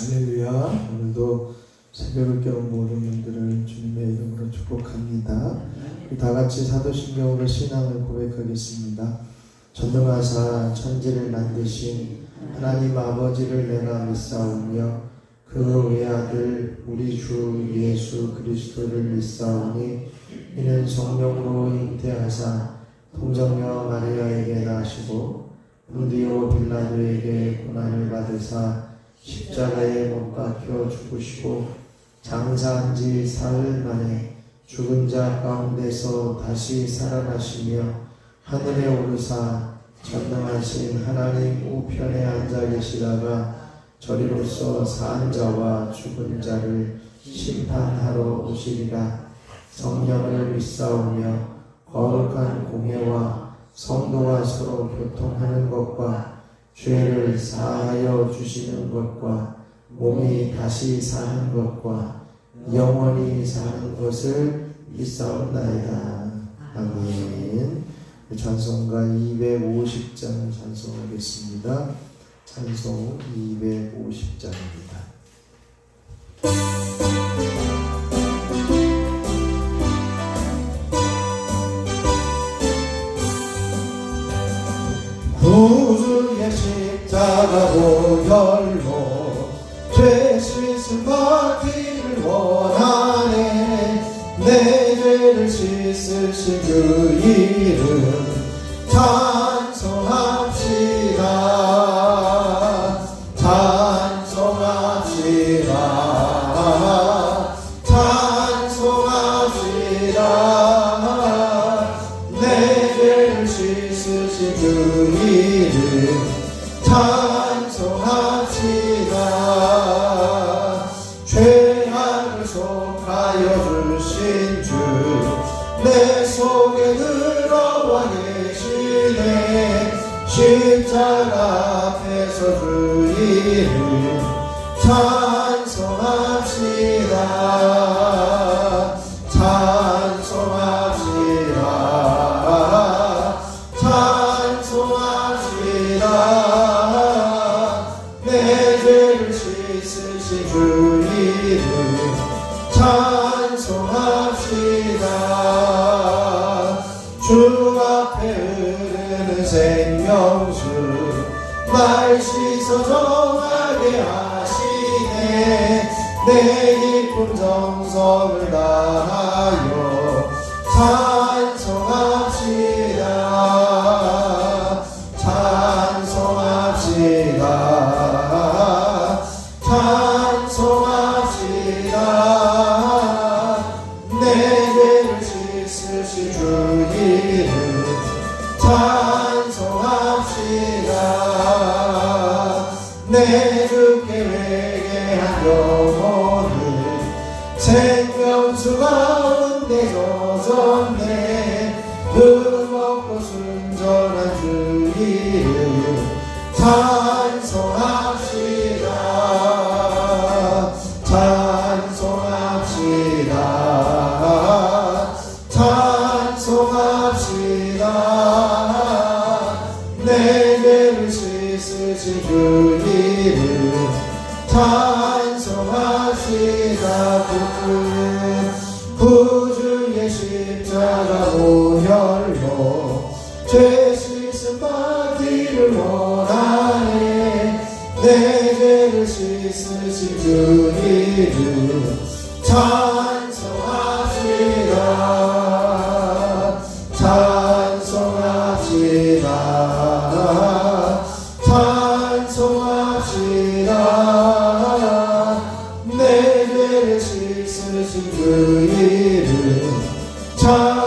할렐루야. 오늘도 새벽을 깨운 모든 분들을 주님의 이름으로 축복합니다. 우리 다같이 사도신경으로 신앙을 고백하겠습니다. 전능하사 천지를 만드신 하나님 아버지를 내가 믿사오며 그 외아들 우리 주 예수 그리스도를 믿사오니 이는 성령으로 잉태하사 동정녀 마리아에게 나시고 본디오 빌라도에게 고난을 받으사 십자가에 못 박혀 죽으시고 장사한 지 사흘 만에 죽은 자 가운데서 다시 살아나시며 하늘에 오르사 전능하신 하나님 우편에 앉아 계시다가 저리로서 산 자와 죽은 자를 심판하러 오시리라. 성령을 믿사오며 거룩한 공회와 성도와 서로 교통하는 것과 죄를 사하여 주시는 것과 몸이 다시 사는 것과 영원히 사는 것을 믿사옵나이다. 아멘. 찬송가 250장 찬송하겠습니다. 찬송 250장입니다. 구주의 십자가 보혈로 죄 씻음 받기를 원하네. 내 죄를 씻으신 그 이름 찬송합시다. 찬송합시다. 찬송합시다. 내 죄를 씻으신 그 이름 찬송합시다. 죄악을 속하여 주신 주 내 속에 들어와 계시네. 십자가 앞에서 그 이름 찬송합시다. 찬송합시다. 찬송합시다. 내 죄를 씻으신 그 이름 찬송합시다. 주 앞에 흐르는 생명수 날 씻어 정하게 하시네. 내 깊은 정성을 다하여 찬송합시다. 찬송합시다. 찬송합시다. 내 죄를 씻으신 주 이름 찬송합시다. 내 주께 회개한 영혼을 생명수 가운데 젖었네. 흠없고 순전한 주 이름 찬송합시다. 찬송합시다. 찬송합시다. 내 죄를 씻으신 주 이름 찬송합시다. 구주의 십자가 보혈로 죄 씻음 받기를 원하네. 내 죄를 씻으신 주 이름 찬송합시다. 찬송합시다. 찬송합시다. 내 죄를 씻으신 그 이름 찬송합시다.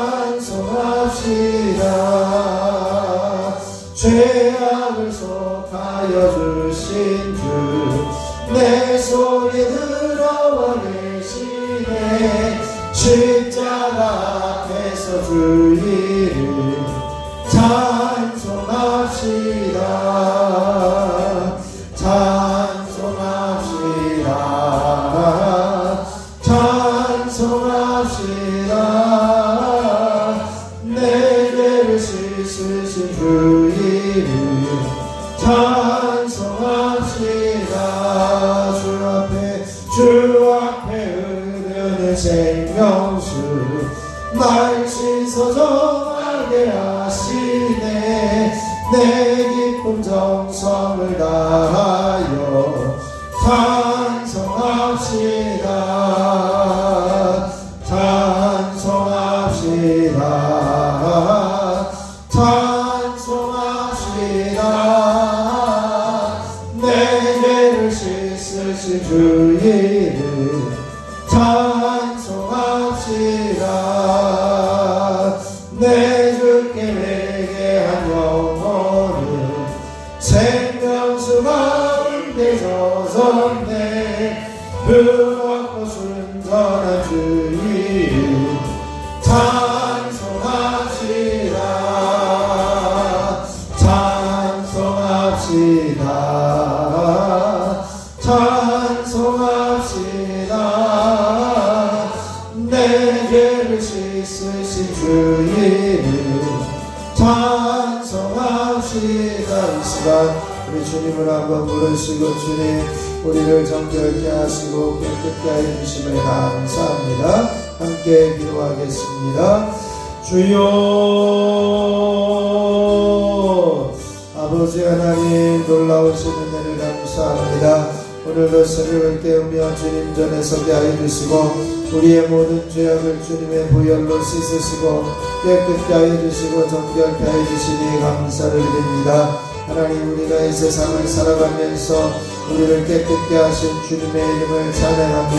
죄악을 속하여 주신 주 내 속에 들어와 계시네. 십자가 앞에서 주 이름 찬송합시다. 찬송합시다. 찬송합시다. 내 죄를 씻으신 주 이름 찬송합시다. 주여 날 씻어 정하게 하시네. 내 기쁨 정성을 다하여 찬송합시다. 찬송합시다. 찬송합시다. 내 죄를 씻으신 주 이름 찬송합시다. 내 주께 회개한 영혼은 생명수 가운데 젖었네. 부럽고 순전한 주 이름 찬송합시다. 찬송합시다. 찬송합시다. 내 죄를 씻으신 주 이름 찬송합시다. 이 시간 우리 주님을 한번 부르시고, 주님 우리를 정결케 하시고 깨끗게 하여 주심을 감사합니다. 함께 기도하겠습니다. 주여, 아버지 하나님 놀라우신 은혜를 감사합니다. 오늘도 새벽을 깨우며 주님 전에 서게 하여 주시고, 우리의 모든 죄악을 주님의 보혈로 씻으시고 깨끗게 하여 주시고 정결케 하여 주시니 감사를 드립니다. 하나님, 우리가 이 세상을 살아가면서 우리를 깨끗게 하신 주님의 이름을 찬양하며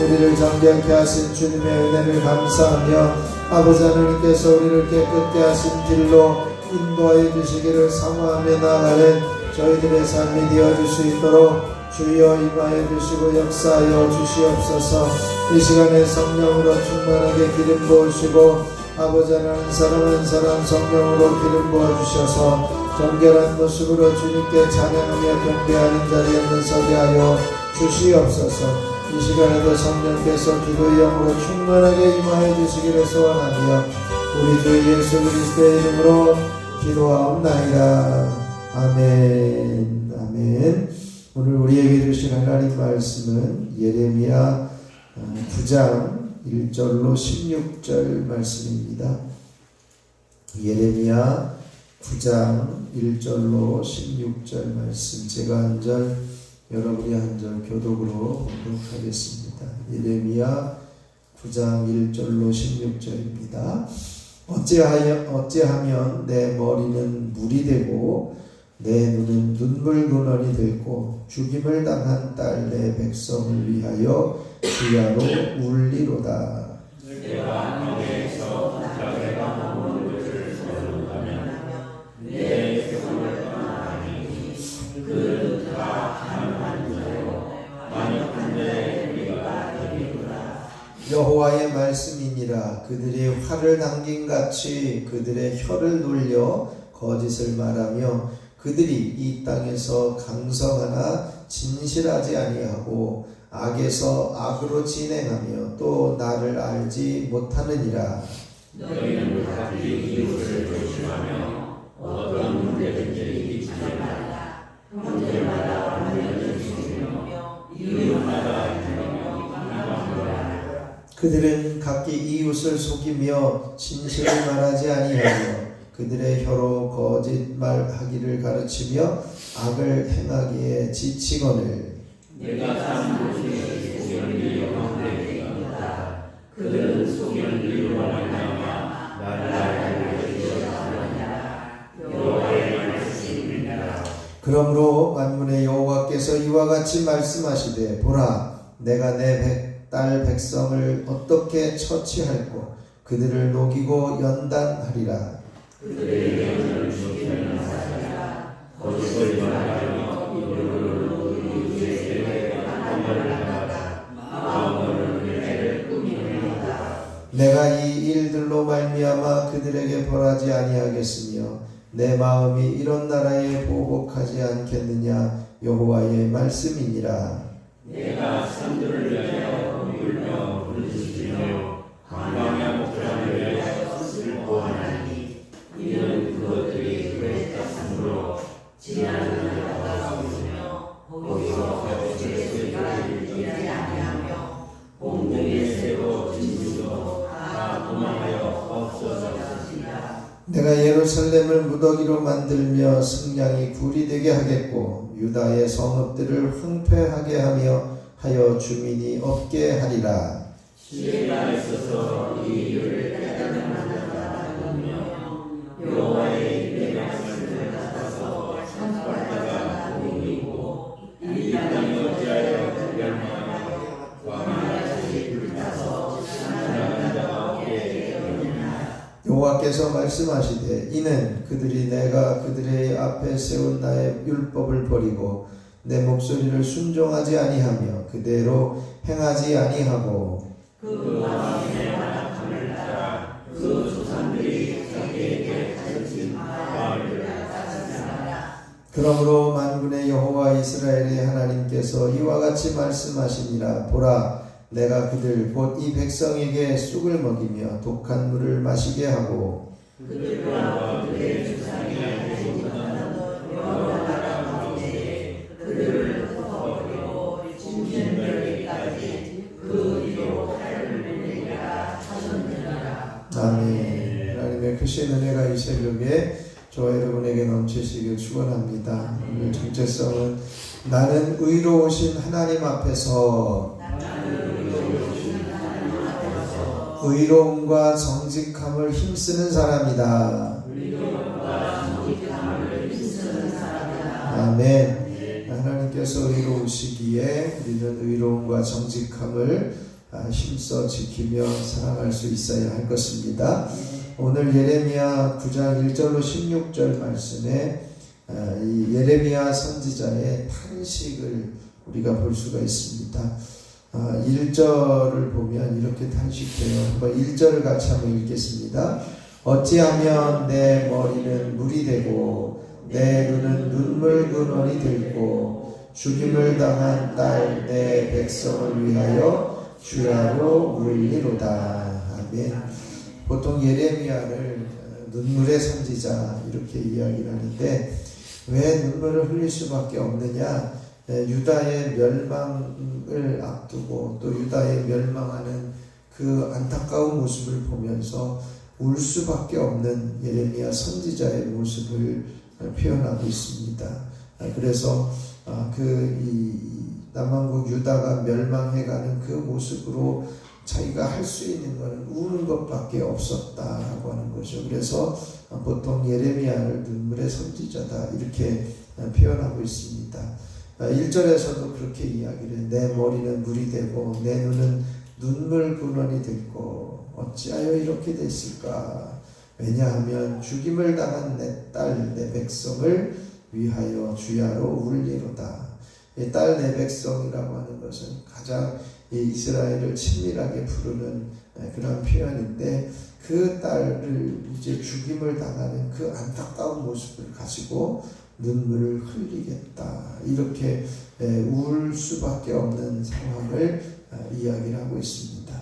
우리를 정결케 하신 주님의 은혜를 감사하며, 아버지 하나님께서 우리를 깨끗게 하신 길로 인도하여 주시기를 사모하며 나아가는 저희들의 삶이 되어줄 수 있도록 주여 임하여 주시고 역사하여 주시옵소서. 이 시간에 성령으로 충만하게 기름 부으시고, 아버지 하나님 사람 한 사람 성령으로 기름 부어주셔서 정결한 모습으로 주님께 찬양하며 경배하는 자리에 앉아 서게 하여 주시옵소서. 이 시간에도 성령께서 기도의 영으로 충만하게 임하여 주시기를 소원하며 우리 주 예수 그리스도의 이름으로 기도하옵나이다. 아멘. 아멘. 오늘 우리에게 주신 하나님 말씀은 예레미야 9장 1절로 16절 말씀입니다. 예레미야 9장 1절로 16절 말씀, 제가 한 절, 여러분이 한 절 교독으로 봉독하겠습니다. 예레미야 9장 1절로 16절입니다. 어찌하면 내 머리는 물이 되고 내 눈은 눈물 근원이 되고 죽임을 당한 딸 내 백성을 위하여 주야로 울리로다. 내가 너에게서 자네가 넘은 것을 거듭하면 내 백성을 떠나니 그는 다 가난한 자요 완역한 자의 우리가 되리로다. 여호와의 말씀이니라. 그들이 활을 당긴 같이 그들의 혀를 놀려 거짓을 말하며 그들이 이 땅에서 강성하나 진실하지 아니하고 악에서 악으로 진행하며 또 나를 알지 못하느니라. 너희는 각기 이웃을 조심하며 어떤 문제든지 일으키지 말라. 형제마다 완전히 지키며 이웃마다 행하며 이방하라. 그들은 각기 이웃을 속이며 진실을 말하지 아니하며 그들의 혀로 거짓말하기를 가르치며 악을 행하기에 지치거늘. 내가 산 곳이 소견이 영광되리이다. 그들은 소견이로 말미암아 나를 알게 되었느니라. 여호와의 말씀입니다. 그러므로 만군의 여호와께서 이와 같이 말씀하시되, 보라, 내가 내 딸 백성을 어떻게 처치할꼬. 그들을 녹이고 연단하리라. 그들의 영을 죽이는 사자가 거짓을 말하며 이들로 이웃에게 한번을 하다가 마음으로 은혜를 꾸미느니라. 내가 이 일들로 말미암아 그들에게 벌하지 아니하겠으며 내 마음이 이런 나라에 보복하지 않겠느냐. 여호와의 말씀이니라. 내가 산들을 위하여 울며 부르짖으며 강강한 목자를 위하여 슬퍼하나니 이는 그것들이 외딴으로 지나는 자가 없으며 거기서 거짓의 소리가 들리지 아니하며 공중에 새로 진주도 다 도망하여 내가 예루살렘을 무더기로 만들며 승량이 굴이 되게 하겠고 유다의 성읍들을 황폐하게 하여 주민이 없게 하리라. 시에가 있어서 이 일을 깨닫는 자가 많으며 여호와의 입의 말씀을 받아서 참고할 자가 보이고 이 땅이 어찌하여 멸망하고 왕같이 불타서 지나가는 자가 없게 되느냐. 여호와께서 말씀하시되 이는 그들이 내가 그들의 앞에 세운 나의 율법을 버리고 내 목소리를 순종하지 아니하며 그대로 행하지 아니하고 그 왕의 완악함을 따라 그 조상들이 자기에게 가르친 바알을 따르느니라. 그러므로 만군의 여호와 이스라엘의 하나님께서 이와 같이 말씀하시니라. 보라, 내가 그들 곧 이 백성에게 쑥을 먹이며 독한 물을 마시게 하고 그들과 그들의 주상이 알지 못하는 여러 나라 가운데 그들을 흩어버리고 진멸하기까지 그 위로 칼을 내리라 하셨느니라. 아멘. 하나님의 크신 은혜가 이 새벽에 저와 여러분에게 넘치시길 축원합니다. 오늘 정체성은 나는 의로우신 하나님 앞에서 의로움과 정직함을 힘쓰는 사람이다. 아멘. 하나님께서 의로우시기에 우리는 의로움과 정직함을 힘써 지키며 살아갈 수 있어야 할 것입니다. 오늘 예레미야 9장 1절로 16절 말씀에 이 예레미야 선지자의 탄식을 우리가 볼 수가 있습니다. 1절을 보면 이렇게 탄식해요. 한번 1절을 같이 한번 읽겠습니다. 어찌하면 내 머리는 물이 되고 내 눈은 눈물 근원이 들고 죽임을 당한 딸 내 백성을 위하여 주야로 울리로다. 아멘. 보통 예레미야를 눈물의 선지자 이렇게 이야기를 하는데 왜 눈물을 흘릴 수밖에 없느냐? 유다의 멸망을 앞두고 또 유다의 멸망하는 그 안타까운 모습을 보면서 울 수밖에 없는 예레미야 선지자의 모습을 표현하고 있습니다. 그래서 남왕국 유다가 멸망해가는 그 모습으로 자기가 할 수 있는 것은 우는 것밖에 없었다라고 하는 거죠. 그래서 보통 예레미야를 눈물의 선지자다 이렇게 표현하고 있습니다. 1절에서도 그렇게 이야기를 해요. 내 머리는 물이 되고 내 눈은 눈물 근원이 됐고 어찌하여 이렇게 됐을까? 왜냐하면 죽임을 당한 내 딸 내 백성을 위하여 주야로 울리로다. 이 딸 내 백성이라고 하는 것은 가장 이스라엘을 친밀하게 부르는 그런 표현인데 그 딸을 이제 죽임을 당하는 그 안타까운 모습을 가지고 눈물을 흘리겠다 이렇게 울 수밖에 없는 상황을 이야기를 하고 있습니다.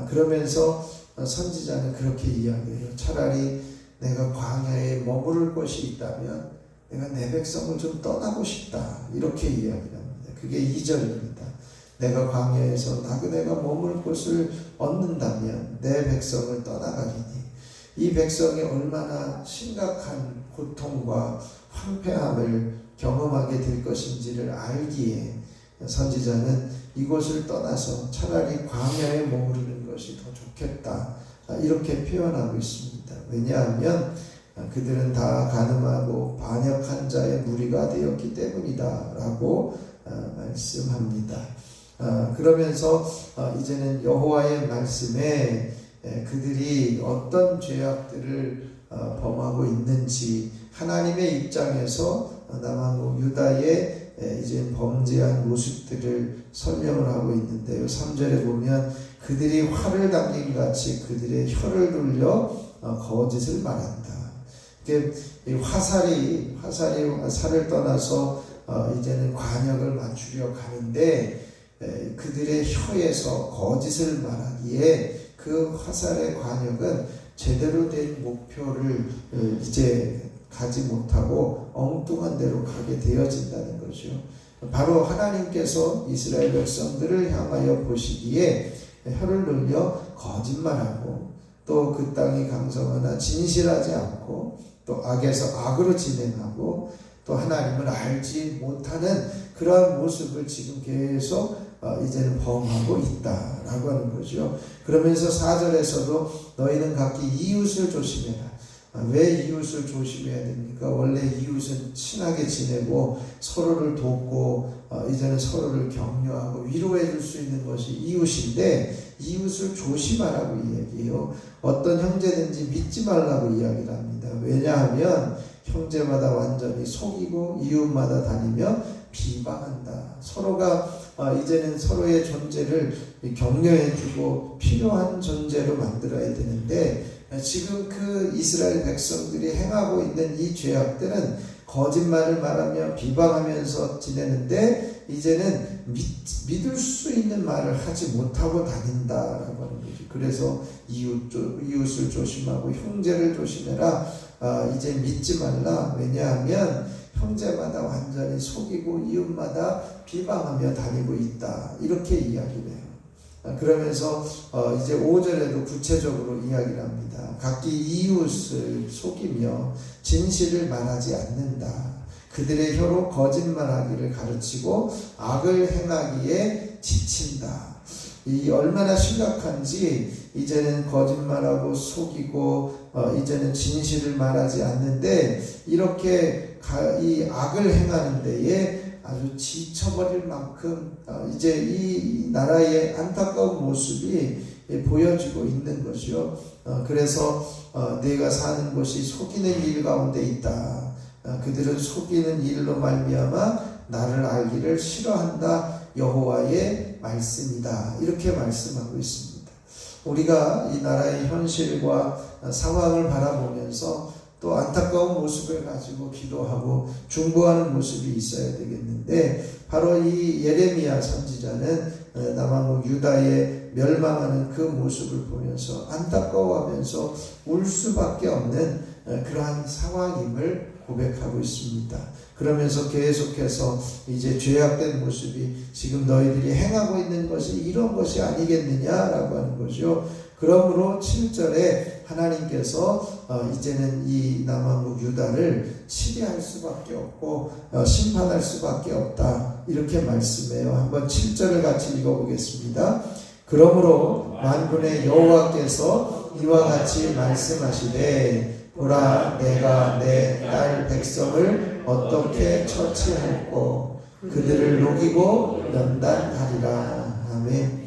그러면서 선지자는 그렇게 이야기해요. 차라리 내가 광야에 머무를 곳이 있다면 내가 내 백성을 좀 떠나고 싶다 이렇게 이야기를 합니다. 그게 2절입니다. 내가 광야에서 나그네가 머물 곳을 얻는다면 내 백성을 떠나가리니 이 백성이 얼마나 심각한 고통과 황폐함을 경험하게 될 것인지를 알기에 선지자는 이곳을 떠나서 차라리 광야에 머무르는 것이 더 좋겠다 이렇게 표현하고 있습니다. 왜냐하면 그들은 다 간음하고 반역한 자의 무리가 되었기 때문이다 라고 말씀합니다. 그러면서 이제는 여호와의 말씀에 그들이 어떤 죄악들을 범하고 있는지 하나님의 입장에서 남왕국 유다의 이제 범죄한 모습들을 설명을 하고 있는데요. 3절에 보면 그들이 화를 당긴 같이 그들의 혀를 돌려 거짓을 말한다. 화살이 살을 떠나서 이제는 관역을 맞추려 가는데 그들의 혀에서 거짓을 말하기에 그 화살의 관역은 제대로 된 목표를 이제 가지 못하고 엉뚱한 데로 가게 되어진다는 거죠. 바로 하나님께서 이스라엘 백성들을 향하여 보시기에 혀를 돌려 거짓말하고 또 그 땅이 강성하나 진실하지 않고 또 악에서 악으로 진행하고 또 하나님을 알지 못하는 그러한 모습을 지금 계속 이제는 범하고 있다라고 하는 거죠. 그러면서 4절에서도 너희는 각기 이웃을 조심해라. 왜 이웃을 조심해야 됩니까? 원래 이웃은 친하게 지내고 서로를 돕고 이제는 서로를 격려하고 위로해 줄 수 있는 것이 이웃인데 이웃을 조심하라고 이야기해요. 어떤 형제든지 믿지 말라고 이야기를 합니다. 왜냐하면 형제마다 완전히 속이고 이웃마다 다니며 비방한다. 서로가 이제는 서로의 존재를 격려해주고 필요한 존재로 만들어야 되는데 지금 그 이스라엘 백성들이 행하고 있는 이 죄악들은 거짓말을 말하며 비방하면서 지내는데 이제는 믿을 수 있는 말을 하지 못하고 다닌다라고 하는 거죠. 그래서 이웃을 조심하고 형제를 조심해라. 이제 믿지 말라. 왜냐하면 형제마다 완전히 속이고 이웃마다 비방하며 다니고 있다. 이렇게 이야기를 해요. 그러면서 이제 5절에도 구체적으로 이야기를 합니다. 각기 이웃을 속이며 진실을 말하지 않는다. 그들의 혀로 거짓말하기를 가르치고 악을 행하기에 지친다. 이 얼마나 심각한지 이제는 거짓말하고 속이고 이제는 진실을 말하지 않는데 이렇게 이 악을 행하는 데에 아주 지쳐버릴 만큼 이제 이 나라의 안타까운 모습이 보여지고 있는 것이요. 그래서 내가 사는 곳이 속이는 일 가운데 있다. 그들은 속이는 일로 말미암아 나를 알기를 싫어한다. 여호와의 말씀이다. 이렇게 말씀하고 있습니다. 우리가 이 나라의 현실과 상황을 바라보면서 또 안타까운 모습을 가지고 기도하고 중보하는 모습이 있어야 되겠는데 바로 이 예레미야 선지자는 남한국 유다의 멸망하는 그 모습을 보면서 안타까워하면서 울 수밖에 없는 그러한 상황임을 고백하고 있습니다. 그러면서 계속해서 이제 죄악된 모습이 지금 너희들이 행하고 있는 것이 이런 것이 아니겠느냐라고 하는 거죠. 그러므로 7절에 하나님께서 이제는 이 남한국 유다를 치리할 수밖에 없고 심판할 수밖에 없다. 이렇게 말씀해요. 한번 7절을 같이 읽어보겠습니다. 그러므로 만군의 여호와께서 이와 같이 말씀하시되 보라 내가 내 딸 백성을 어떻게 처치할꼬 그들을 녹이고 연단하리라. 아멘.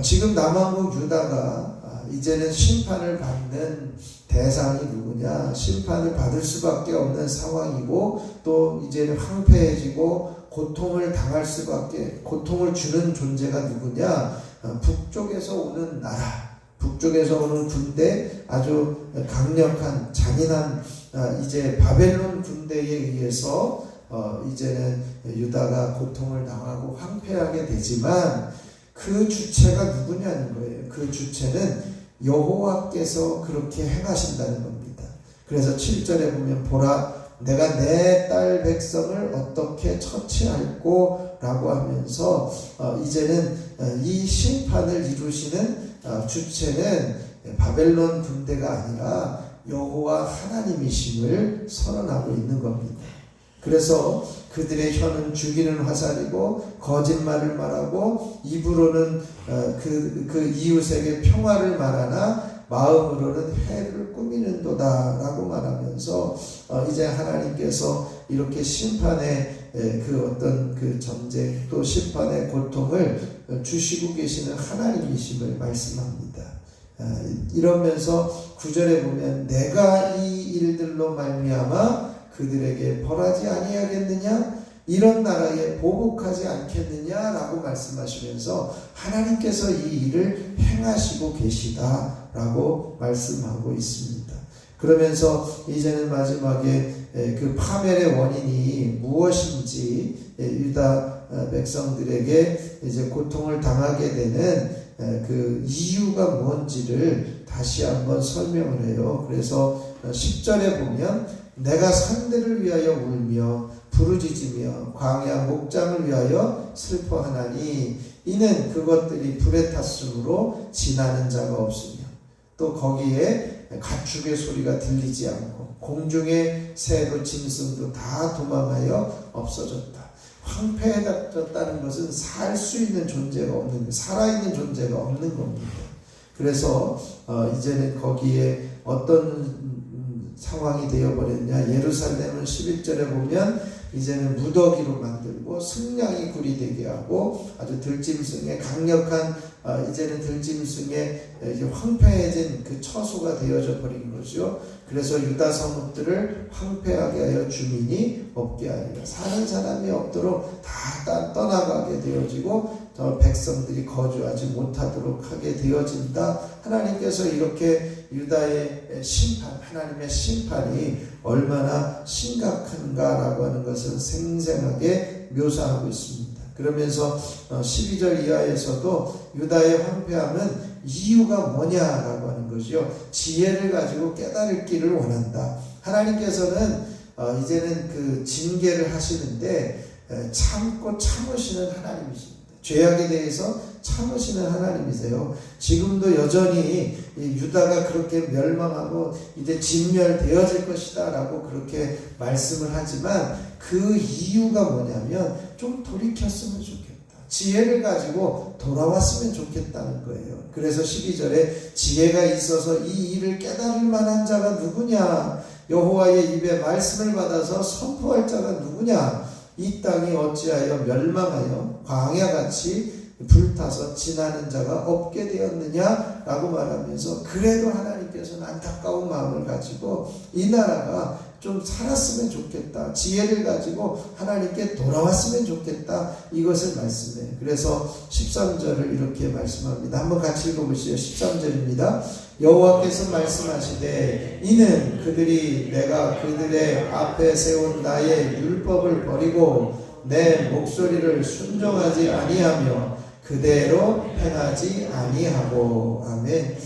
지금 남한국 유다가 이제는 심판을 받는 대상이 누구냐? 심판을 받을 수밖에 없는 상황이고 또 이제는 황폐해지고 고통을 당할 수밖에 고통을 주는 존재가 누구냐? 북쪽에서 오는 나라, 북쪽에서 오는 군대, 아주 강력한 잔인한 이제 바벨론 군대에 의해서 이제는 유다가 고통을 당하고 황폐하게 되지만 그 주체가 누구냐는 거예요. 그 주체는 여호와께서 그렇게 행하신다는 겁니다. 그래서 7절에 보면 보라 내가 내 딸 백성을 어떻게 처치할꼬 라고 하면서 이제는 이 심판을 이루시는 주체는 바벨론 군대가 아니라 여호와 하나님이심을 선언하고 있는 겁니다. 그래서 그들의 혀는 죽이는 화살이고 거짓말을 말하고 입으로는 그 이웃에게 평화를 말하나 마음으로는 해를 꾸미는도다 라고 말하면서 이제 하나님께서 이렇게 심판의 그 어떤 그 전쟁 또 심판의 고통을 주시고 계시는 하나님이심을 말씀합니다. 이러면서 9절에 보면 내가 이 일들로 말미암아 그들에게 벌하지 아니하겠느냐? 이런 나라에 보복하지 않겠느냐라고 말씀하시면서 하나님께서 이 일을 행하시고 계시다라고 말씀하고 있습니다. 그러면서 이제는 마지막에 그 파멸의 원인이 무엇인지 유다 백성들에게 이제 고통을 당하게 되는 그 이유가 뭔지를 다시 한번 설명을 해요. 그래서 10절에 보면 내가 산들을 위하여 울며 부르짖으며 광야 목장을 위하여 슬퍼하나니 이는 그것들이 불에 탔으므로 지나는 자가 없으며 또 거기에 가축의 소리가 들리지 않고 공중의 새도 짐승도 다 도망하여 없어졌다. 황폐해졌다는 것은 살 수 있는 존재가 없는, 살아있는 존재가 없는 겁니다. 그래서 이제는 거기에 어떤 상황이 되어버렸냐. 예루살렘은 11절에 보면 이제는 무더기로 만들고 승냥이 굴이 되게 하고 아주 들짐승의 강력한 이제는 들짐승의 이제 황폐해진 그 처소가 되어져 버린 거죠. 그래서 유다 성읍들을 황폐하게 하여 주민이 없게 하리라. 사는 사람이 없도록 다 떠나가게 되어지고 백성들이 거주하지 못하도록 하게 되어진다. 하나님께서 이렇게 유다의 심판, 하나님의 심판이 얼마나 심각한가라고 하는 것을 생생하게 묘사하고 있습니다. 그러면서 12절 이하에서도 유다의 황폐함은 이유가 뭐냐라고 하는 거죠. 지혜를 가지고 깨달을 길을 원한다. 하나님께서는 이제는 그 징계를 하시는데 참고 참으시는 하나님이십니다. 죄악에 대해서 참으시는 하나님이세요. 지금도 여전히 유다가 그렇게 멸망하고 이제 진멸되어질 것이다 라고 그렇게 말씀을 하지만 그 이유가 뭐냐면 좀 돌이켰으면 좋겠다. 지혜를 가지고 돌아왔으면 좋겠다는 거예요. 그래서 12절에 지혜가 있어서 이 일을 깨달을 만한 자가 누구냐? 여호와의 입에 말씀을 받아서 선포할 자가 누구냐? 이 땅이 어찌하여 멸망하여 광야같이 불타서 지나는 자가 없게 되었느냐 라고 말하면서 그래도 하나님께서는 안타까운 마음을 가지고 이 나라가 좀 살았으면 좋겠다. 지혜를 가지고 하나님께 돌아왔으면 좋겠다. 이것을 말씀해요. 그래서 13절을 이렇게 말씀합니다. 한번 같이 읽어보시죠. 13절입니다. 여호와께서 말씀하시되 이는 그들이 내가 그들의 앞에 세운 나의 율법을 버리고 내 목소리를 순종하지 아니하며 그대로 행하지 아니하고. 아멘.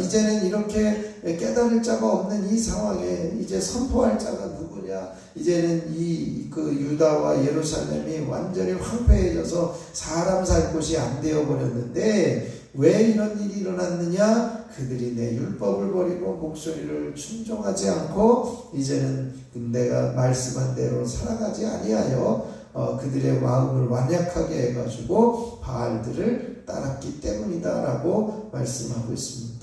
이제는 이렇게 깨달을 자가 없는 이 상황에 이제 선포할 자가 누구냐? 이제는 그 유다와 예루살렘이 완전히 황폐해져서 사람 살 곳이 안 되어 버렸는데 왜 이런 일이 일어났느냐? 그들이 내 율법을 버리고 목소리를 순종하지 않고 이제는 내가 말씀한 대로 살아가지 아니하여 그들의 마음을 완약하게 해가지고 바알들을 따랐기 때문이다라고 말씀하고 있습니다.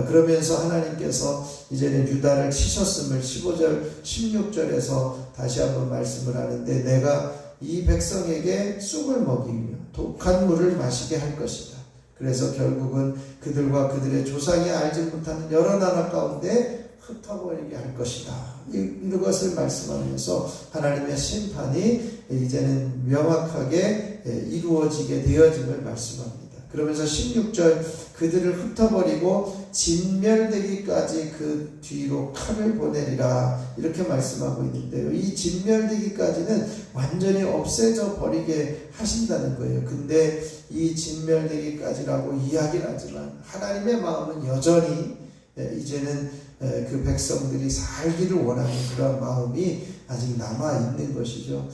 그러면서 하나님께서 이제는 유다를 치셨음을 15절 16절에서 다시 한번 말씀을 하는데 내가 이 백성에게 쑥을 먹이며 독한 물을 마시게 할 것이다. 그래서 결국은 그들과 그들의 조상이 알지 못하는 여러 나라 가운데 흩어버리게 할 것이다. 이것을 말씀하면서 하나님의 심판이 이제는 명확하게 이루어지게 되어짐을 말씀합니다. 그러면서 16절 그들을 흩어버리고 진멸되기까지 그 뒤로 칼을 보내리라 이렇게 말씀하고 있는데요. 이 진멸되기까지는 완전히 없애져 버리게 하신다는 거예요. 근데 이 진멸되기까지라고 이야기를 하지만 하나님의 마음은 여전히 이제는 그 백성들이 살기를 원하는 그런 마음이 아직 남아있는 것이죠.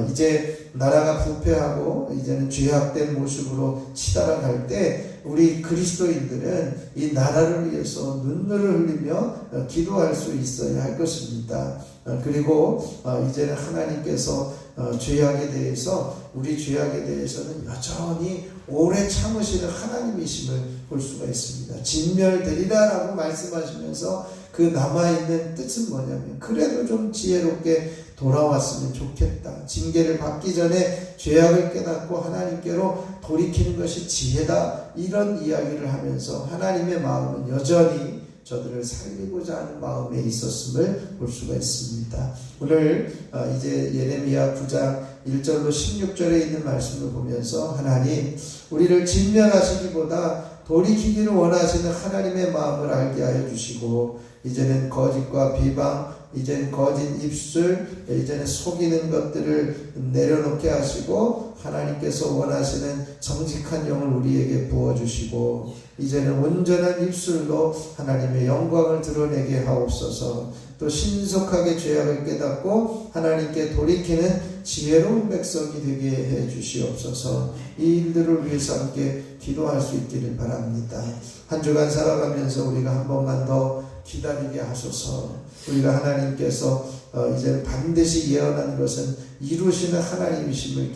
이제 나라가 부패하고 이제는 죄악된 모습으로 치달아갈 때 우리 그리스도인들은 이 나라를 위해서 눈물을 흘리며 기도할 수 있어야 할 것입니다. 그리고 이제는 하나님께서 죄악에 대해서 우리 죄악에 대해서는 여전히 오래 참으시는 하나님이심을 볼 수가 있습니다. 진멸되리라라고 말씀하시면서 그 남아있는 뜻은 뭐냐면 그래도 좀 지혜롭게 돌아왔으면 좋겠다. 징계를 받기 전에 죄악을 깨닫고 하나님께로 돌이키는 것이 지혜다. 이런 이야기를 하면서 하나님의 마음은 여전히 저들을 살리고자 하는 마음에 있었음을 볼 수가 있습니다. 오늘 이제 예레미야 9장 1절로 16절에 있는 말씀을 보면서 하나님 우리를 진멸하시기보다 돌이키기를 원하시는 하나님의 마음을 알게 하여 주시고 이제는 거짓과 비방 이제는 거짓 입술 이제는 속이는 것들을 내려놓게 하시고 하나님께서 원하시는 정직한 영을 우리에게 부어주시고 이제는 온전한 입술로 하나님의 영광을 드러내게 하옵소서. 또 신속하게 죄악을 깨닫고 하나님께 돌이키는 지혜로운 백성이 되게 해 주시옵소서. 이 일들을 위해서 함께 기도할 수 있기를 바랍니다. 한 주간 살아가면서 우리가 한 번만 더 기다리게 하소서. 우리가 하나님께서 이제 반드시 예언한 것은 이루시는 하나님이심을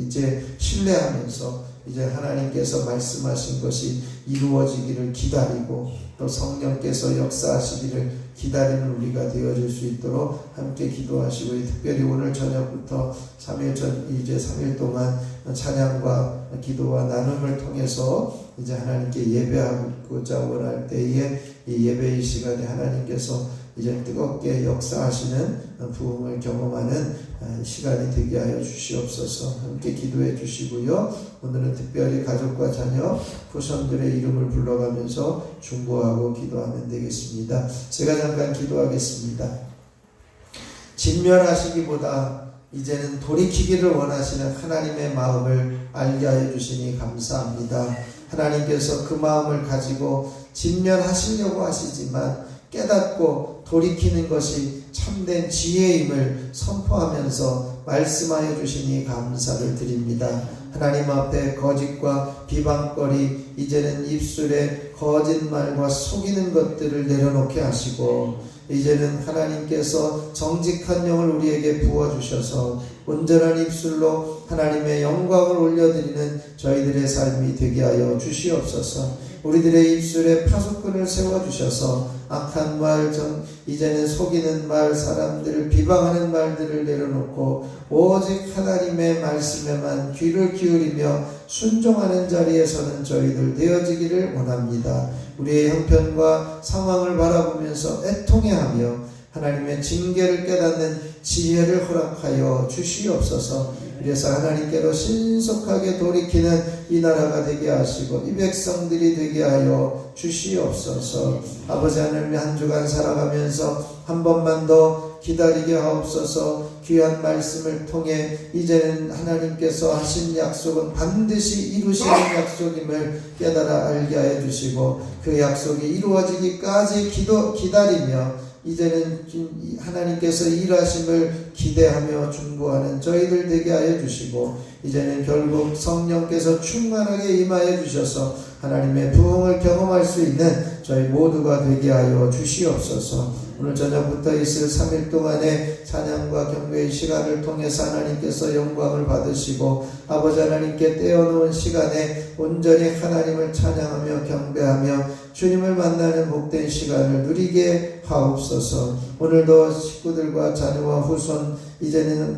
이제 신뢰하면서 이제 하나님께서 말씀하신 것이 이루어지기를 기다리고 또 성령께서 역사하시기를 기다리는 우리가 되어줄 수 있도록 함께 기도하시고, 특별히 오늘 저녁부터 3일 동안 찬양과 기도와 나눔을 통해서 이제 하나님께 예배하고자 원할 때에 이 예배의 시간에 하나님께서 이제 뜨겁게 역사하시는 부흥을 경험하는 시간이 되게 하여 주시옵소서. 함께 기도해 주시고요. 오늘은 특별히 가족과 자녀, 후손들의 이름을 불러가면서 중보하고 기도하면 되겠습니다. 제가 잠깐 기도하겠습니다. 진멸하시기보다 이제는 돌이키기를 원하시는 하나님의 마음을 알게 하여 주시니 감사합니다. 하나님께서 그 마음을 가지고 진멸하시려고 하시지만 깨닫고 돌이키는 것이 참된 지혜임을 선포하면서 말씀하여 주시니 감사를 드립니다. 하나님 앞에 거짓과 비방거리, 이제는 입술에 거짓말과 속이는 것들을 내려놓게 하시고, 이제는 하나님께서 정직한 영을 우리에게 부어주셔서 온전한 입술로 하나님의 영광을 올려드리는 저희들의 삶이 되게 하여 주시옵소서. 우리들의 입술에 파수꾼을 세워주셔서 악한 말, 이제는 속이는 말, 사람들을 비방하는 말들을 내려놓고 오직 하나님의 말씀에만 귀를 기울이며 순종하는 자리에서는 저희들 되어지기를 원합니다. 우리의 형편과 상황을 바라보면서 애통해하며 하나님의 징계를 깨닫는 지혜를 허락하여 주시옵소서. 그래서 하나님께로 신속하게 돌이키는 이 나라가 되게 하시고 이 백성들이 되게 하여 주시옵소서. 아버지 하나님, 한 주간 살아가면서 한 번만 더 기다리게 하옵소서. 귀한 말씀을 통해 이제는 하나님께서 하신 약속은 반드시 이루시는 약속임을 깨달아 알게 하여 주시고, 그 약속이 이루어지기까지 기다리며 이제는 하나님께서 일하심을 기대하며 중보하는 저희들 되게 하여 주시고, 이제는 결국 성령께서 충만하게 임하여 주셔서 하나님의 부흥을 경험할 수 있는 저희 모두가 되게 하여 주시옵소서. 오늘 저녁부터 있을 3일 동안의 찬양과 경배의 시간을 통해서 하나님께서 영광을 받으시고, 아버지 하나님께 떼어놓은 시간에 온전히 하나님을 찬양하며 경배하며 주님을 만나는 복된 시간을 누리게 하옵소서. 오늘도 식구들과 자녀와 후손, 이제는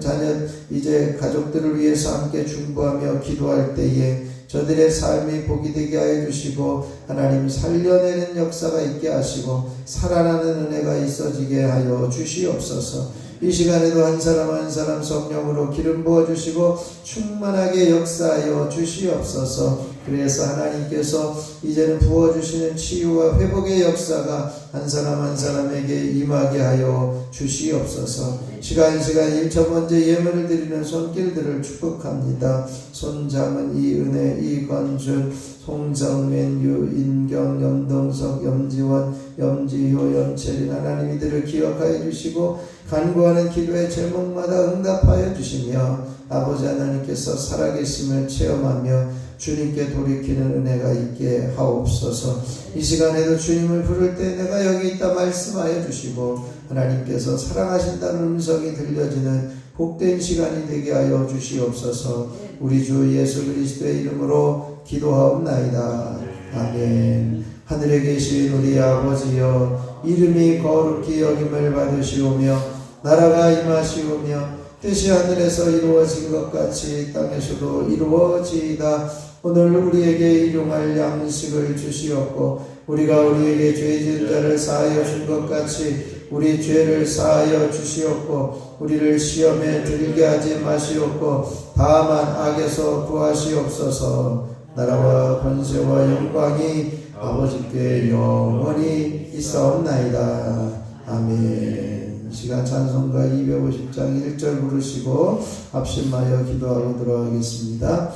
이제 가족들을 위해서 함께 중보하며 기도할 때에 저들의 삶이 복이 되게 하여 주시고, 하나님 살려내는 역사가 있게 하시고 살아나는 은혜가 있어지게 하여 주시옵소서. 이 시간에도 한 사람 한 사람 성령으로 기름 부어주시고 충만하게 역사하여 주시옵소서. 그래서 하나님께서 이제는 부어주시는 치유와 회복의 역사가 한 사람 한 사람에게 임하게 하여 주시옵소서. 시간 일 첫 번째 예물을 드리는 손길들을 축복합니다. 손장은 이은혜, 이건준, 송정맨, 유인경, 염동석, 염지원, 염지효, 염채린, 하나님 이들을 기억하여 주시고 간구하는 기도의 제목마다 응답하여 주시며, 아버지 하나님께서 살아계심을 체험하며 주님께 돌이키는 은혜가 있게 하옵소서. 이 시간에도 주님을 부를 때 내가 여기 있다 말씀하여 주시고, 하나님께서 사랑하신다는 음성이 들려지는 복된 시간이 되게 하여 주시옵소서. 우리 주 예수 그리스도의 이름으로 기도하옵나이다. 아멘. 하늘에 계신 우리 아버지여, 이름이 거룩히 여김을 받으시오며 나라가 임하시오며 뜻이 하늘에서 이루어진 것 같이 땅에서도 이루어지이다. 오늘 우리에게 일용할 양식을 주시옵고, 우리가 우리에게 죄 지은 자를 사하여 준 것 같이 우리 죄를 사하여 주시옵고, 우리를 시험에 들게 하지 마시옵고 다만 악에서 구하시옵소서. 나라와 권세와 영광이 아버지께 영원히 있사옵나이다. 아멘. 시간 찬송가 250장 1절 부르시고 합심하여 기도하고 들어가겠습니다.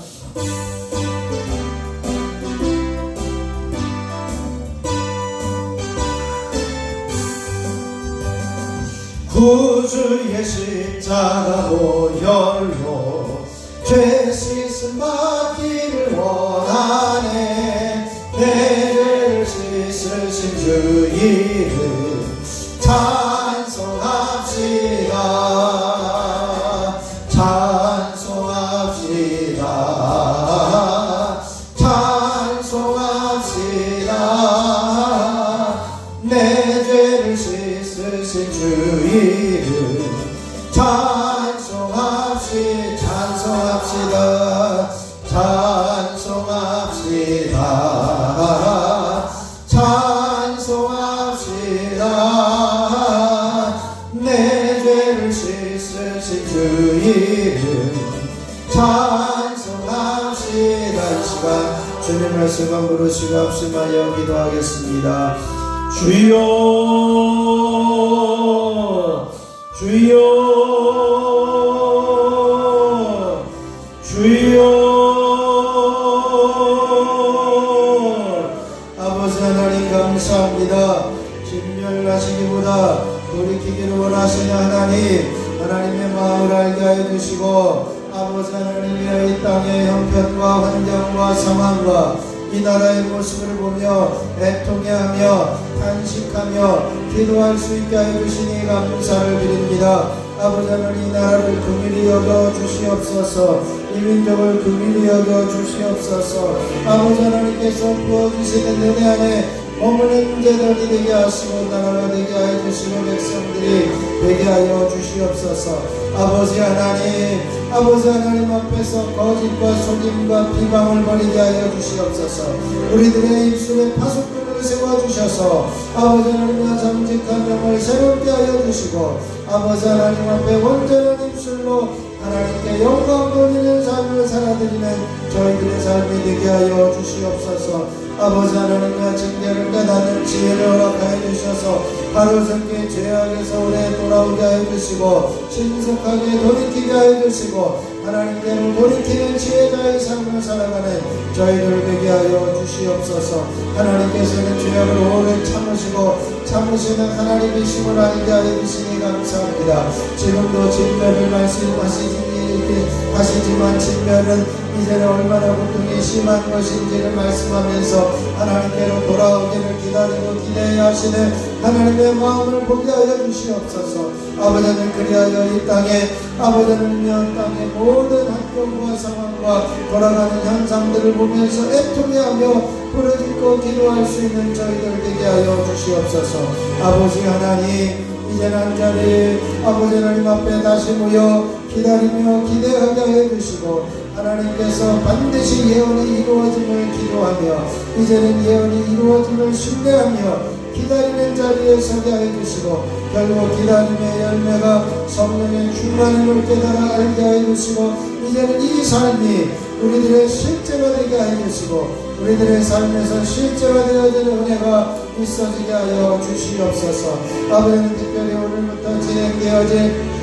구주의 십자가 보혈로 죄 씻음 받기를 원하네. 내 죄를 씻으신 주 이름 찬송합시다. 찬송합시다. 찬송합시다. 내 죄를 씻으신 주 이름 찬송합시다. 찬송합시다. 찬송합시다. 내 죄를 씻으신 주 이름 찬송합시다. 이 시간 주님 말씀 부르시고 합심하여 기도하겠습니다. 주여 주여 주여. 아버지 하나님 감사합니다. 진멸하시기보다 돌이키기를 원하시는 하나님, 하나님의 마음을 알게 하여 주시고 아버지 하나님의 이 땅의 형편과 환경과 상황과 이 나라의 모습을 보며 애통해하며 탄식하며 기도할 수 있게 하여 주시니 감사를 드립니다. 아버지 하나님, 이 나라를 긍휼히 여겨 주시옵소서. 이 민족을 긍휼히 여겨 주시옵소서. 아버지 하나님께서 부어주시는 은혜 안에 머무는 제단이 되게 하시고 나라가 되게 하여 주시고 백성들이 되게 하여 주시옵소서. 아버지 하나님 앞에서 거짓과 속임과 비방을 버리게 하여 주시옵소서. 우리들의 입술에 파수꾼을 세워주셔서 아버지 하나님과 정직한 영을 새롭게 하여 주시고 아버지 하나님 앞에 온전한 입술로 하나님께 영광 돌리는 삶을 살아드리는 저희들의 삶이 되게 하여 주시옵소서. 아버지 하나님과 징계를 깨닫는 지혜를 허락하여 주셔서 하루속히 죄악에서 오래 돌아오게 하여 주시고 신속하게 돌이키게 하여 주시고 하나님께로 돌이키는 지혜자의 삶을 살아가는 저희들 되게 하여 주시옵소서. 하나님께서는 죄악을 오래 참으시는 하나님이심을 알게 하여 주시니 감사합니다. 지금도 진멸을 말씀하시지만 진멸은 이제는 얼마나 고통이 심한 것인지를 말씀하면서 하나님께로 돌아오기를 기다리고 기대해야 하시는 하나님의 마음을 보게 하여 주시옵소서. 아버지 하나님, 그리하여 이 땅에 아버지 하나님 땅의 모든 환경과 상황과 돌아가는 현상들을 보면서 애통해하며 부르짖고 기도할 수 있는 저희들 되게 하여 주시옵소서. 아버지 하나님, 이제는 한자리 아버지 하나님 앞에 다시 모여 기다리며 기대하게 하여 주시고 하나님께서 반드시 예언이 이루어짐을 기도하며 이제는 예언이 이루어짐을 신뢰하며 기다리는 자리에 서게 하여 주시고 결국 기다림의 열매가 성령의 충만함을 깨달아 알게 하여 주시고 이제는 이 삶이 우리들의 실제가 되게 하여 주시고 우리들의 삶에서 실제가 되어지는 은혜가 있어지게 하여 주시옵소서. 아버지는 특별히 오늘부터 진행되어질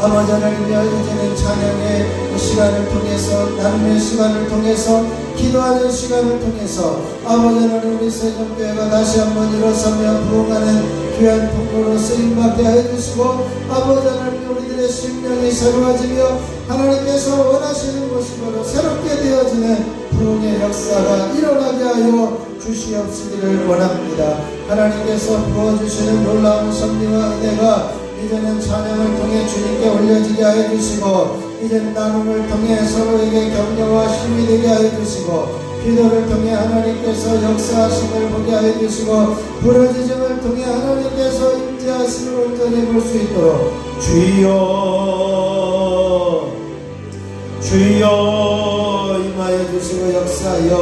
아버지 하나님이여 이제는 찬양의 시간을 통해서 나눔의 시간을 통해서 기도하는 시간을 통해서 아버지 하나님 우리 세종교회가 다시 한번 일어서며 부흥하는 귀한 통로로 쓰임받게 하여 주시고 아버지 하나님 우리들의 심령이 새로워지며 하나님께서 원하시는 모습으로 새롭게 되어지는 부흥의 역사가 일어나게 하여 주시옵시기를 원합니다. 하나님께서 부어주시는 놀라운 섭리와 은혜가 이제는 찬양을 통해 주님께 올려지게 하여 주시고 이제는 나눔을 통해 서로에게 격려와 힘이 되게 하여 주시고 기도를 통해 하나님께서 역사하심을 보게 하여 주시고 부르짖음을 통해 하나님께서 임재하심을 온전히 볼 수 있도록 주여 임하여 주시고 역사하여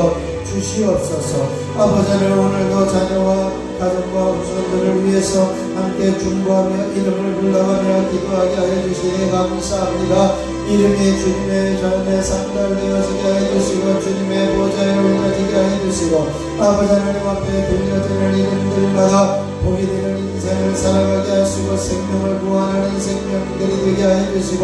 주시옵소서. 아버지 하나님 오늘도 자녀와 가족과 후손들을 위해서 함께 중보하며 이름을 불러가며 기도하게 하여 주시니 감사합니다. 이름이 주님의 전에 상달되어지게 하여 주시고 주님의 보좌에 올려지게 하여 주시고 아버지 하나님 앞에 불려지는 이름들마다 복이 되는 인생을 살아가게 하시고 생명을 구원하는 생명들이 되게 하여 주시고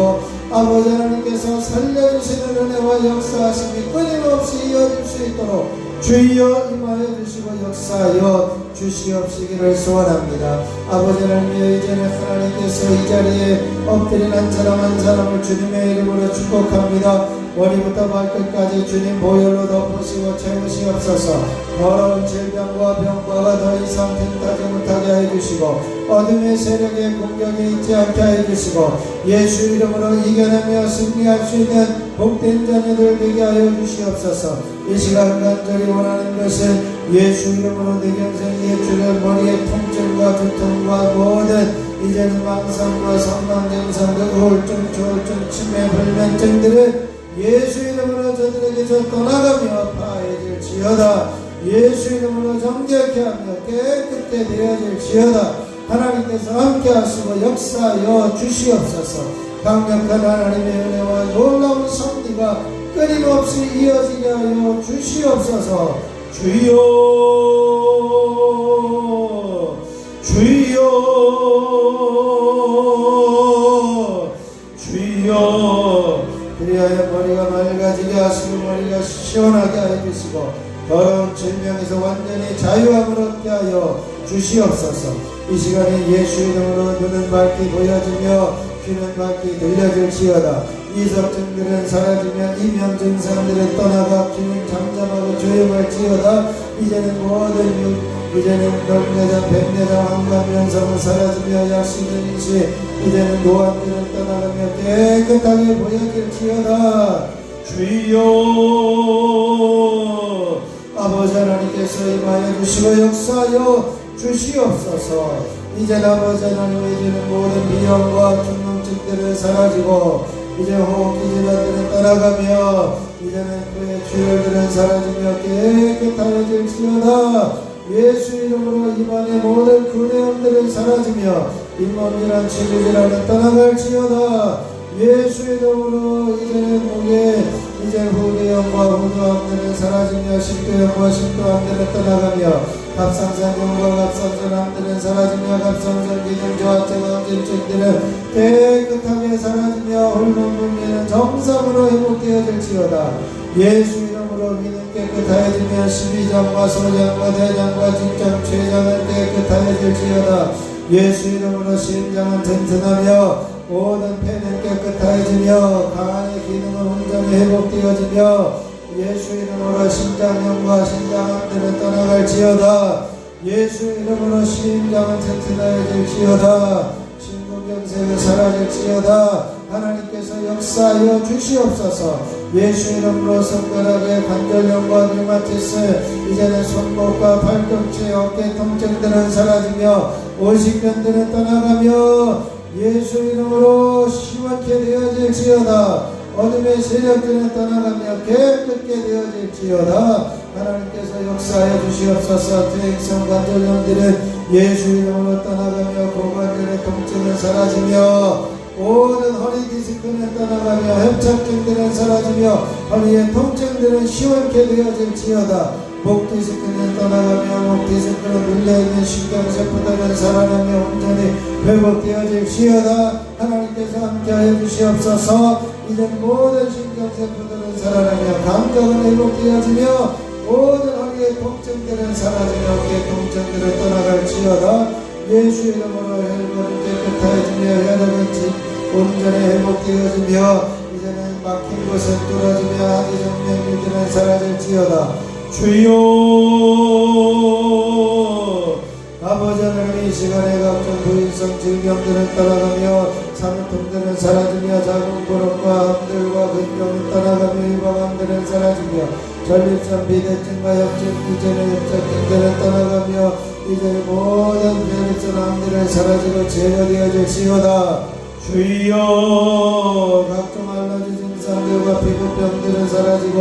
아버지 하나님께서 살려주시는 은혜와 역사하심이 끊임없이 이어질 수 있도록 주여 임하여 주시고 역사하여 주시옵시기를 소원합니다. 아버지 하나님, 이전에 하나님께서 이 자리에 엎드린 한 사람 한 사람을 주님의 이름으로 축복합니다. 머리부터 발끝까지 주님 보혈로 덮으시고 채우시옵소서. 더러운 질병과 병과가 더 이상 틈타지 못하게 해주시고 어둠의 세력에 공격이 있지 않게 해주시고 예수 이름으로 이겨내며 승리할 수 있는 복된 자녀들 되게 하여 주시옵소서. 이 시간 간절히 원하는 것은 예수 이름으로 내 경생의 주를 머리의 통증과 두통과 모든 이제는 망상과 성망경상과 우울증, 조울증, 치매, 불면증들을 예수 이름으로 저들에게서 떠나가며 파해질지어다. 예수 이름으로 정결케 하며 깨끗게 되어질지어다. 하나님께서 함께 하시고 역사하여 주시옵소서. 강력한 하나님의 은혜와 놀라운 섭리가 끊임없이 이어지게 하여 주시옵소서. 주여 주여 주여. 그리하여 머리가 맑아지게 하시고 머리가 시원하게 하여 주시고 더러운 질병에서 완전히 자유함을 얻게 하여 주시옵소서. 이 시간에 예수 이름으로 눈은 밝게 보여지며 귀는 밝게 들려질지어다. 이석증들은 사라지며 이면 증상들은 떠나가 귀는 잠잠하고 조용할지어다. 이제는 병내장, 백내장, 항암 현상은 사라지며 약시는 인시, 이제는 노안들은 떠나가며 깨끗하게 보여질지어다. 주여 아버지 하나님께서 임하여 주시고 역사하여 주시옵소서. 이제 아버지 하나님, 이제는 모든 비염과 중농증들은 사라지고 이제 호흡기 질환들은 떠나가며 이제는 그의 출혈들은 사라지며 깨끗하여질지어다. 예수 이름으로 입안의 모든 근해염들은 사라지며 잇몸질환, 치주질환은 떠나갈지어다. 예수 이름으로 이제는 목에 이제 후두염과 후두암들은 사라지며 식도염과 식도암들은 떠나가며 갑상선염과 갑상선암들은 사라지며 갑상선 기능 저하증증들은 깨끗하게 사라지며 홀로 분비는 정상으로 회복되어질지어다. 예수 이름으로 귀는 깨끗하여지며 십이장과 소장과 대장과 직장 췌장은 깨끗하여질지어다. 예수 이름으로 심장은 튼튼하며 모든 폐는 깨끗해지며 간의 기능은 온전히 회복되어지며 예수 이름으로 심장염과 심장암들은 떠나갈지어다. 예수 이름으로 심장은 튼튼해질지어다. 심근경색은 사라질지어다. 하나님께서 역사하여 주시옵소서. 예수 이름으로 손가락의 관절염과 류마티스, 이제는 손목과 발꿈치, 어깨 통증들은 사라지며 오십견들은 떠나가며 예수 이름으로 시원케 되어질지어다. 어둠의 세력들은 떠나가며 깨끗게 되어질지어다. 하나님께서 역사하여 주시옵소서. 퇴행성 관절염들은 예수 이름으로 떠나가며 고관절의 통증은 사라지며 모든 허리 디스크는 떠나가며 협착증들은 사라지며 허리의 통증들은 시원케 되어질지어다. 목 디스크는 떠나가며 목 디스크로 눌려있는 신경세포들은 살아나며 온전히 회복되어질지어다. 하나님께서 함께하여 주시옵소서. 이제 모든 신경세포들은 살아나며 감각은 회복되어지며 모든 허리의 통증들은 사라지며 어깨 통증들은 떠나갈지어다. 예수 이름으로 혈관은 깨끗해지며 혈액은 온전히 회복되어지며 이제는 막힌 곳은 뚫어지며 하기정맥류들은 사라질지어다. 주여 아버지 하나님, 이 시간에 각종 부인성 질병들은 떠나가며 산후통들은 사라지며 작은 보름과 암들과 근병은 떠나가며 유방암들은 사라지며 전립선 비대증과 협증, 이제는 협착증들은 떠나가며 이제 모든 전립선 암들은 사라지고 제거되어질지어다. 주여 각종 알러지 증상들과 피부병들은 사라지고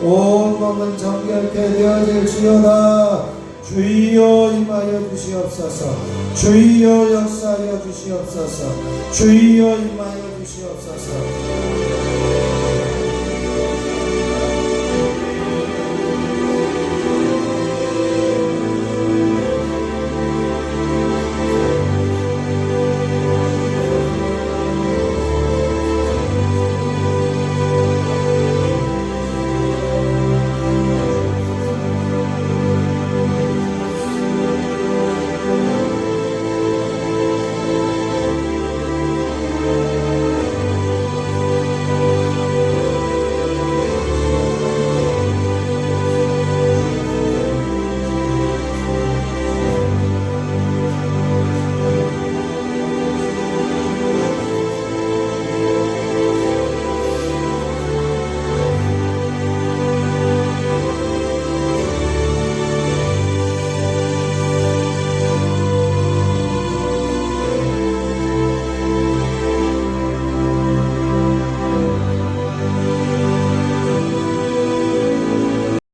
온몸은 정결케 되어질지어다. 주여 임하여 주시옵소서. 주여 역사하여 주시옵소서. 주여 임하여 주시옵소서.